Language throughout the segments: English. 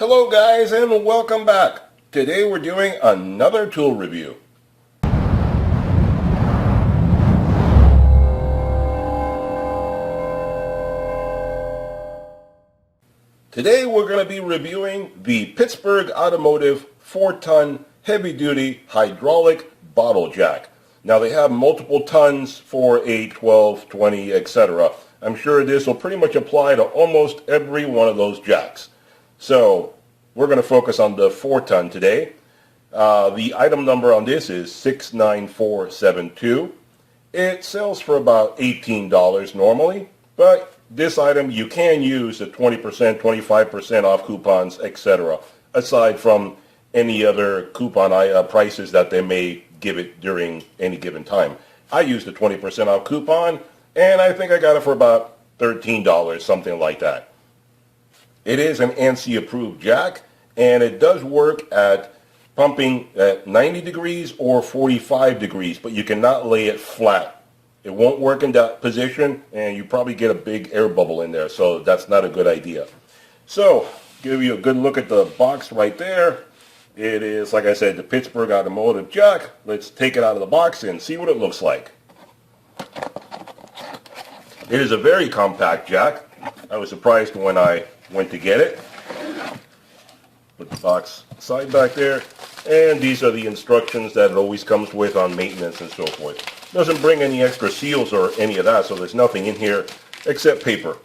Hello guys and welcome back. Today we're doing another tool review. Today we're going to be reviewing the Pittsburgh Automotive 4-ton heavy-duty hydraulic bottle jack. Now they have multiple tons for 8, 12, 20, etc. I'm sure this will pretty much apply to almost every one of those jacks. So we're going to focus on the 4-ton today. The item number on this is 69472. It sells for about $18 normally, but this item you can use the 20%, 25% off coupons, etc. aside from any other coupon prices that they may give it during any given time. I used the 20% off coupon, and I think I got it for about $13, something like that. It is an ANSI approved jack, and it does work at pumping at 90 degrees or 45 degrees, but you cannot lay it flat. It won't work in that position, and you probably get a big air bubble in there, so that's not a good idea. So, give you a good look at the box right there. It is, like I said, the Pittsburgh Automotive jack. Let's take it out of the box and see what it looks like. It is a very compact jack. I was surprised when I went to get it. Put the box aside back there, and these are the instructions that it always comes with on maintenance and so forth. Doesn't bring any extra seals or any of that, so there's nothing in here except paper.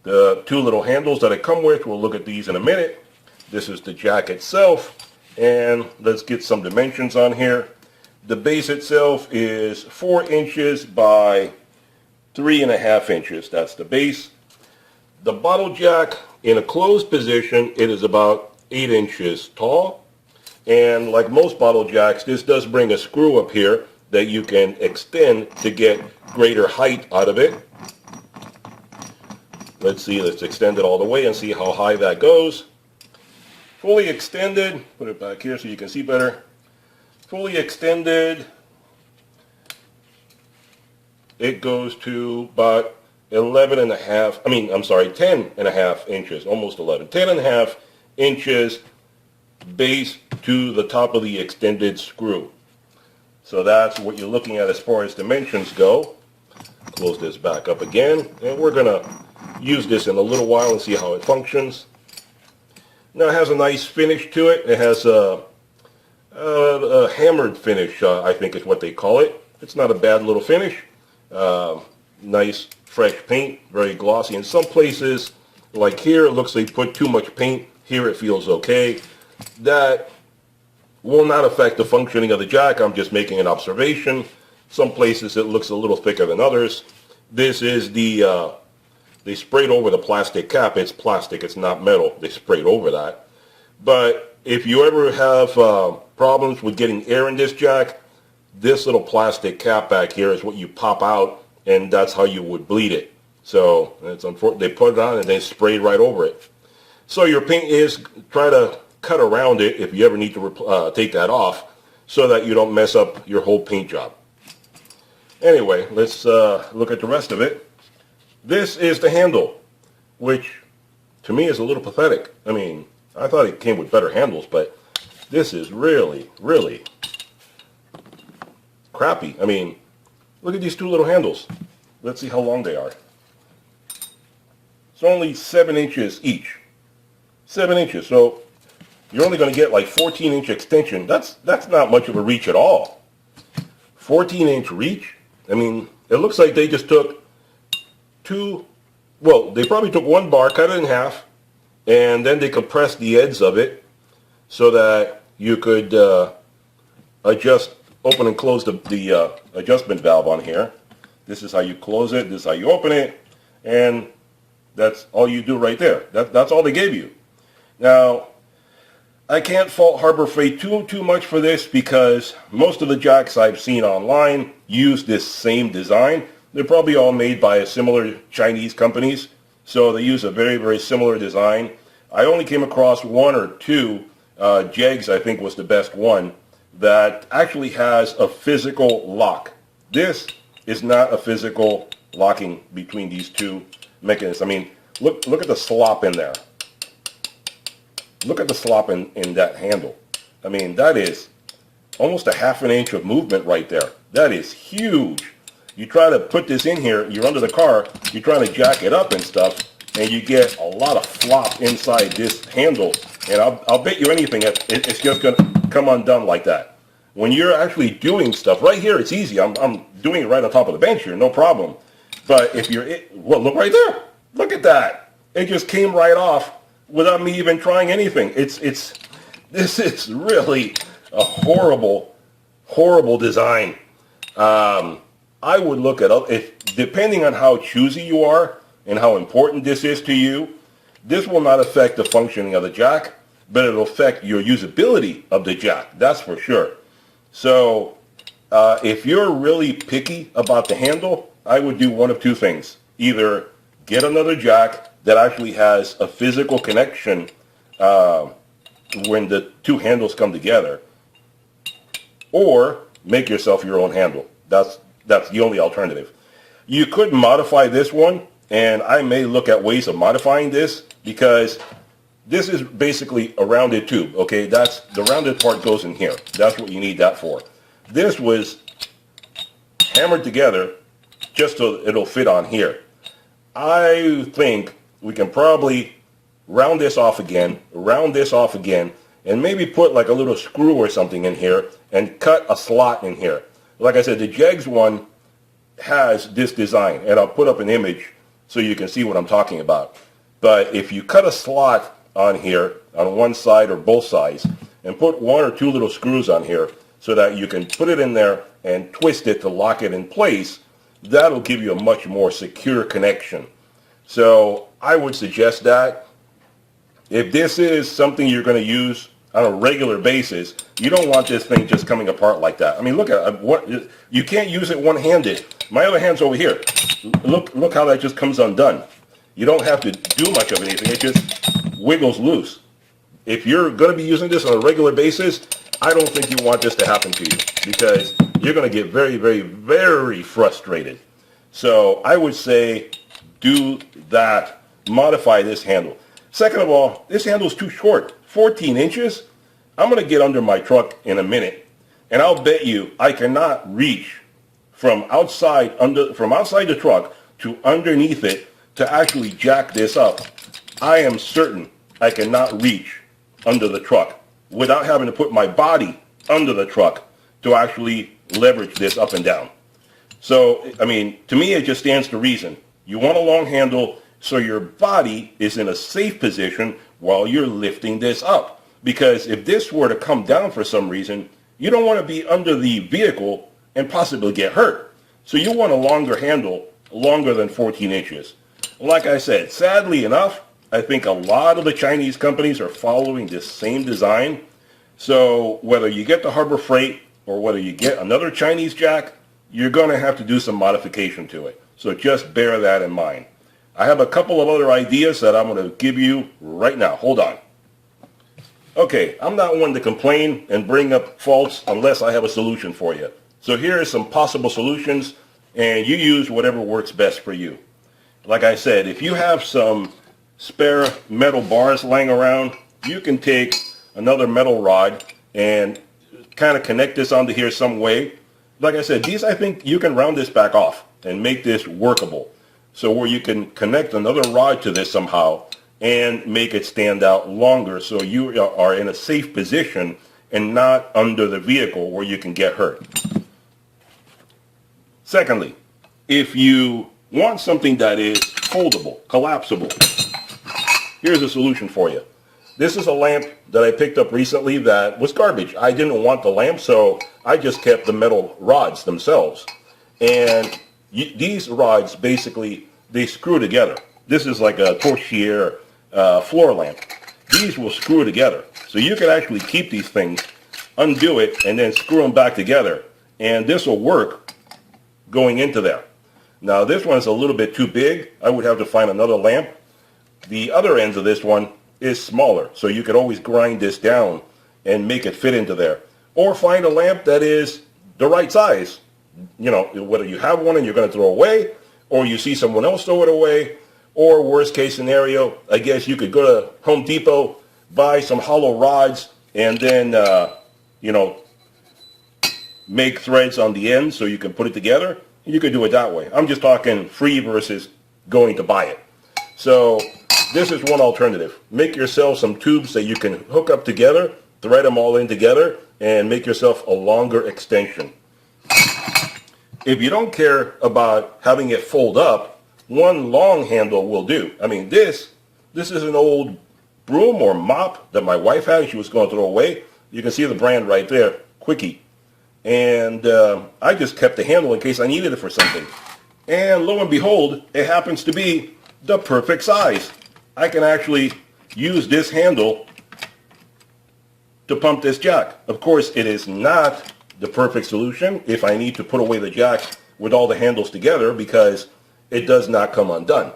The two little handles that I come with, we'll look at these in a minute. This is the jack itself, and let's get some dimensions on here. The base itself is 4 inches by 3.5 inches. That's the base. The bottle jack, in a closed position, it is about 8 inches tall. And like most bottle jacks, this does bring a screw up here that you can extend to get greater height out of it. Let's see, let's extend it all the way and see how high that goes. Fully extended, put it back here so you can see better. Fully extended, it goes to about 10.5 inches, almost 11, 10.5 inches base to the top of the extended screw. So that's what you're looking at as far as dimensions go. Close this back up again, and we're going to use this in a little while and see how it functions. Now it has a nice finish to it. It has a hammered finish, I think is what they call it. It's not a bad little finish. Nice fresh paint, very glossy. In some places, like here, it looks like they put too much paint. Here it feels okay. That will not affect the functioning of the jack. I'm just making an observation. Some places it looks a little thicker than others. This is the, they sprayed over the plastic cap. It's plastic, it's not metal. They sprayed over that. But if you ever have problems with getting air in this jack, this little plastic cap back here is what you pop out, and that's how you would bleed it. So it's unfortunate they put it on and then sprayed right over it. So your paint is, try to cut around it if you ever need to take that off so that you don't mess up your whole paint job. Anyway, let's look at the rest of it. This is the handle, which to me is a little pathetic. I mean, I thought it came with better handles, but this is really, really crappy. I mean, look at these two little handles. Let's see how long they are. It's only 7 inches each. 7 inches, so you're only going to get like 14-inch extension. That's not much of a reach at all. 14-inch reach? I mean, it looks like they just took they probably took one bar, cut it in half, and then they compressed the ends of it so that you could adjust, open and close the adjustment valve on here. This is how you close it, this is how you open it, and that's all you do right there. That's all they gave you. Now, I can't fault Harbor Freight too much for this because most of the jacks I've seen online use this same design. They're probably all made by similar Chinese companies, so they use a very, very similar design. I only came across one or two, Jegs I think was the best one, that actually has a physical lock. This is not a physical locking between these two mechanisms. I mean, look at the slop in there. Look at the slop in that handle. I mean, that is almost a ½ an inch of movement right there. That is huge. You try to put this in here, you're under the car, you're trying to jack it up and stuff, and you get a lot of flop inside this handle, and I'll bet you anything, it's just going to come undone like that. When you're actually doing stuff, right here, it's easy. I'm doing it right on top of the bench here, no problem. But if you're, well, look right there. Look at that. It just came right off without me even trying anything. This is really a horrible, horrible design. I would look at it, depending on how choosy you are and how important this is to you, this will not affect the functioning of the jack, but it'll affect your usability of the jack, that's for sure. So if you're really picky about the handle, I would do one of two things. Either get another jack that actually has a physical connection when the two handles come together, or make yourself your own handle. That's the only alternative. You could modify this one, and I may look at ways of modifying this, because this is basically a rounded tube, okay? The rounded part goes in here. That's what you need that for. This was hammered together just so it'll fit on here. I think we can probably round this off again, and maybe put like a little screw or something in here and cut a slot in here. Like I said, the Jegs one has this design, and I'll put up an image so you can see what I'm talking about. But if you cut a slot on here, on one side or both sides, and put one or two little screws on here so that you can put it in there and twist it to lock it in place, that'll give you a much more secure connection. So I would suggest that. If this is something you're going to use on a regular basis, you don't want this thing just coming apart like that. I mean, look at what you can't use it one-handed. My other hand's over here. Look how that just comes undone. You don't have to do much of anything. It just wiggles loose. If you're going to be using this on a regular basis, I don't think you want this to happen to you, because you're going to get very, very, very frustrated. So I would say do that. Modify this handle. Second of all, this handle is too short. 14 inches? I'm going to get under my truck in a minute, and I'll bet you I cannot reach from outside the truck to underneath it to actually jack this up. I am certain I cannot reach under the truck without having to put my body under the truck to actually leverage this up and down. So, I mean, to me, it just stands to reason. You want a long handle so your body is in a safe position while you're lifting this up. Because if this were to come down for some reason, you don't want to be under the vehicle and possibly get hurt. So you want a longer handle, longer than 14 inches. Like I said, sadly enough, I think a lot of the Chinese companies are following this same design. So whether you get the Harbor Freight or whether you get another Chinese jack, you're going to have to do some modification to it. So just bear that in mind. I have a couple of other ideas that I'm going to give you right now. Hold on. Okay, I'm not one to complain and bring up faults unless I have a solution for you. So here are some possible solutions, and you use whatever works best for you. Like I said, if you have some spare metal bars laying around, you can take another metal rod and kind of connect this onto here some way. Like I said, I think you can round this back off and make this workable. So where you can connect another rod to this somehow and make it stand out longer so you are in a safe position and not under the vehicle where you can get hurt. Secondly, if you want something that is foldable, collapsible, here's a solution for you. This is a lamp that I picked up recently that was garbage. I didn't want the lamp, so I just kept the metal rods themselves. And these rods, basically, they screw together. This is like a Torchier floor lamp. These will screw together. So you can actually keep these things, undo it, and then screw them back together. And this will work going into there. Now this one's a little bit too big. I would have to find another lamp. The other ends of this one is smaller, so you could always grind this down and make it fit into there. Or find a lamp that is the right size. You know, whether you have one and you're going to throw away, or you see someone else throw it away, or worst case scenario, I guess you could go to Home Depot, buy some hollow rods and then, you know, make threads on the end so you can put it together. You could do it that way. I'm just talking free versus going to buy it. So this is one alternative. Make yourself some tubes that you can hook up together, thread them all in together, and make yourself a longer extension. If you don't care about having it fold up, one long handle will do. I mean, this is an old broom or mop that my wife had. She was going to throw away. You can see the brand right there, Quickie. And I just kept the handle in case I needed it for something. And lo and behold, it happens to be the perfect size. I can actually use this handle to pump this jack. Of course, it is not the perfect solution if I need to put away the jack with all the handles together, because it does not come undone.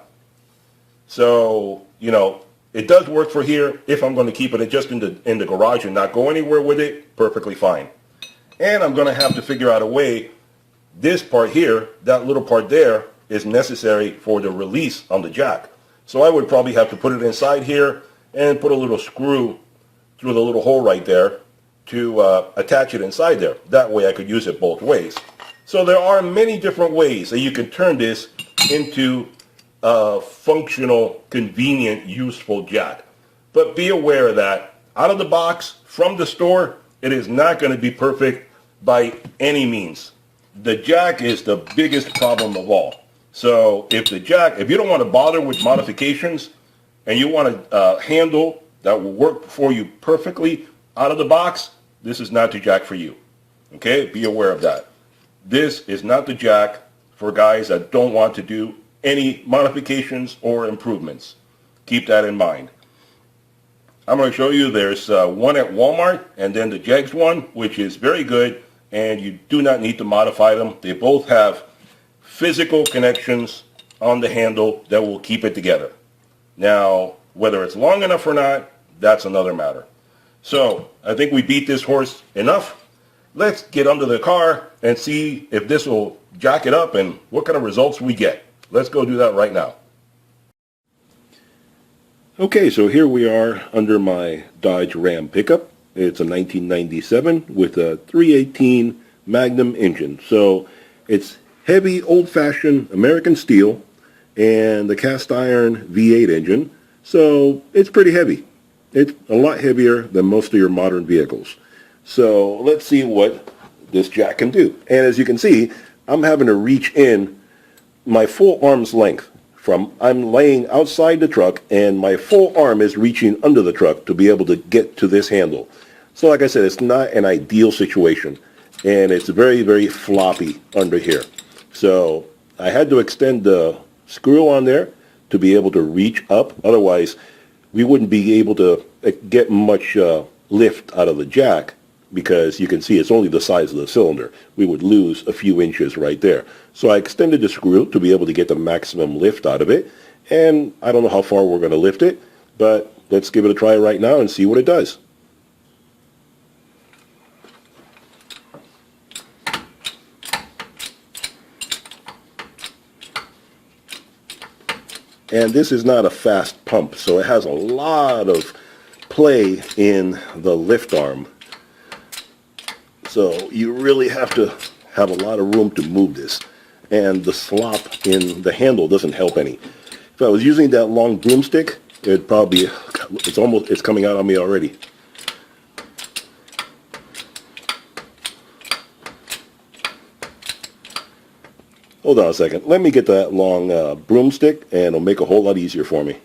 So, you know, it does work for here. If I'm going to keep it just in the garage and not go anywhere with it, perfectly fine. And I'm going to have to figure out a way, this part here, that little part there, is necessary for the release on the jack. So I would probably have to put it inside here and put a little screw through the little hole right there to attach it inside there. That way I could use it both ways. So there are many different ways that you can turn this into a functional, convenient, useful jack. But be aware that out of the box, from the store, it is not going to be perfect by any means. The jack is the biggest problem of all. So if you don't want to bother with modifications and you want a handle that will work for you perfectly out of the box, this is not the jack for you. Okay, be aware of that. This is not the jack for guys that don't want to do any modifications or improvements. Keep that in mind. I'm going to show you there's one at Walmart and then the Jegs one, which is very good, and you do not need to modify them. They both have physical connections on the handle that will keep it together. Now, whether it's long enough or not, that's another matter. So, I think we beat this horse enough. Let's get under the car and see if this will jack it up and what kind of results we get. Let's go do that right now. Okay, so here we are under my Dodge Ram pickup. It's a 1997 with a 318 Magnum engine. So it's heavy, old-fashioned American steel and the cast iron V8 engine. So it's pretty heavy. It's a lot heavier than most of your modern vehicles. So let's see what this jack can do. And as you can see, I'm having to reach in my full arm's length. I'm laying outside the truck and my full arm is reaching under the truck to be able to get to this handle. So like I said, it's not an ideal situation and it's very, very floppy under here. So I had to extend the screw on there to be able to reach up. Otherwise, we wouldn't be able to get much lift out of the jack, because you can see it's only the size of the cylinder. We would lose a few inches right there. So I extended the screw to be able to get the maximum lift out of it. And I don't know how far we're going to lift it, but let's give it a try right now and see what it does. And this is not a fast pump, so it has a lot of play in the lift arm. So you really have to have a lot of room to move this. And the slop in the handle doesn't help any. If I was using that long broomstick, it'd probably, it's coming out on me already. Hold on a second. Let me get that long broomstick and it'll make a whole lot easier for me.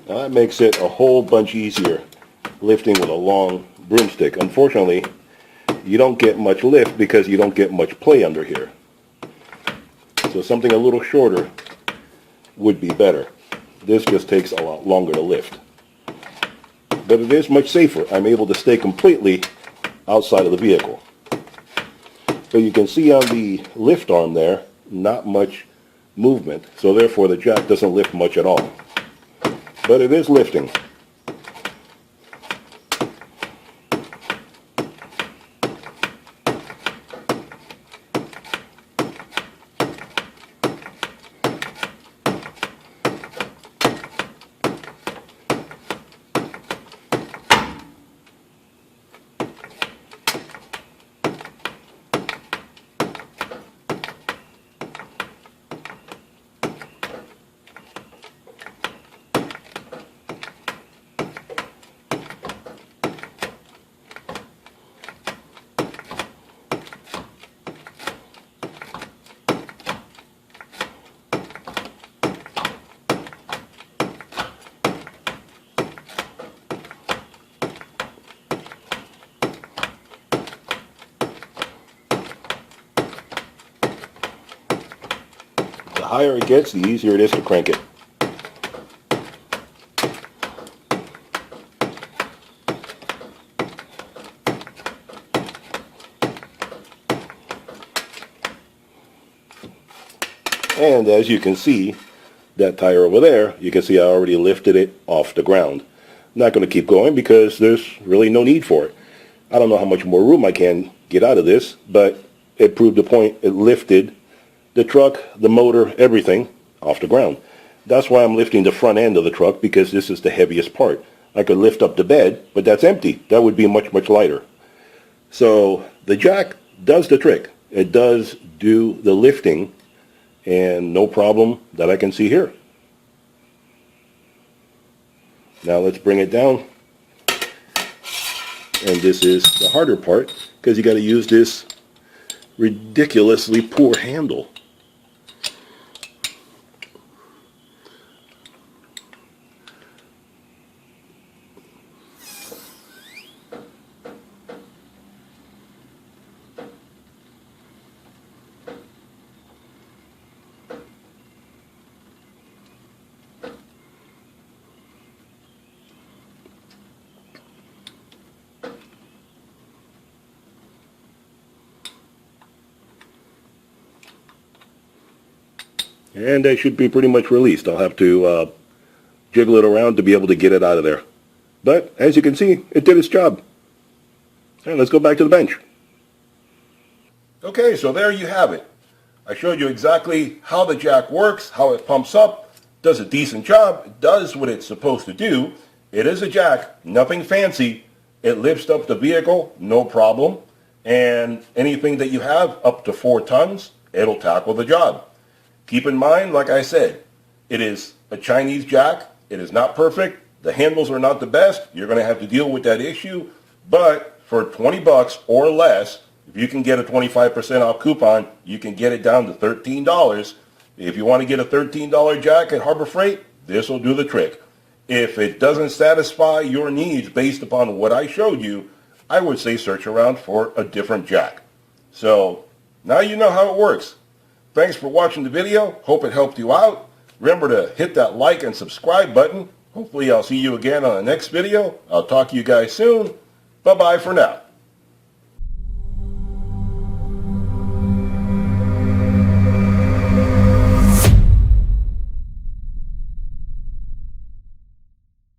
Now that makes it a whole bunch easier lifting with a long broomstick. Unfortunately, you don't get much lift because you don't get much play under here. So something a little shorter would be better. This just takes a lot longer to lift. But it is much safer. I'm able to stay completely outside of the vehicle. So you can see on the lift arm there, not much movement, so therefore the jack doesn't lift much at all. But it is lifting. The higher it gets, the easier it is to crank it. And as you can see, that tire over there, you can see I already lifted it off the ground. I'm not going to keep going because there's really no need for it. I don't know how much more room I can get out of this, but it proved the point. It lifted the truck, the motor, everything off the ground. That's why I'm lifting the front end of the truck, because this is the heaviest part. I could lift up the bed, but that's empty. That would be much, much lighter. So the jack does the trick. It does do the lifting, and no problem that I can see here. Now let's bring it down. And this is the harder part, because you got to use this ridiculously poor handle. And they should be pretty much released. I'll have to jiggle it around to be able to get it out of there. But as you can see, it did its job. And let's go back to the bench. Okay, so there you have it. I showed you exactly how the jack works, how it pumps up, does a decent job, it does what it's supposed to do. It is a jack, nothing fancy. It lifts up the vehicle, no problem. And anything that you have up to 4 tons, it'll tackle the job. Keep in mind, like I said, it is a Chinese jack. It is not perfect. The handles are not the best. You're going to have to deal with that issue. But for 20 bucks or less, if you can get a 25% off coupon, you can get it down to $13. If you want to get a $13 jack at Harbor Freight, this will do the trick. If it doesn't satisfy your needs based upon what I showed you, I would say search around for a different jack. So now you know how it works. Thanks for watching the video. Hope it helped you out. Remember to hit that like and subscribe button. Hopefully I'll see you again on the next video. I'll talk to you guys soon. Bye-bye for now.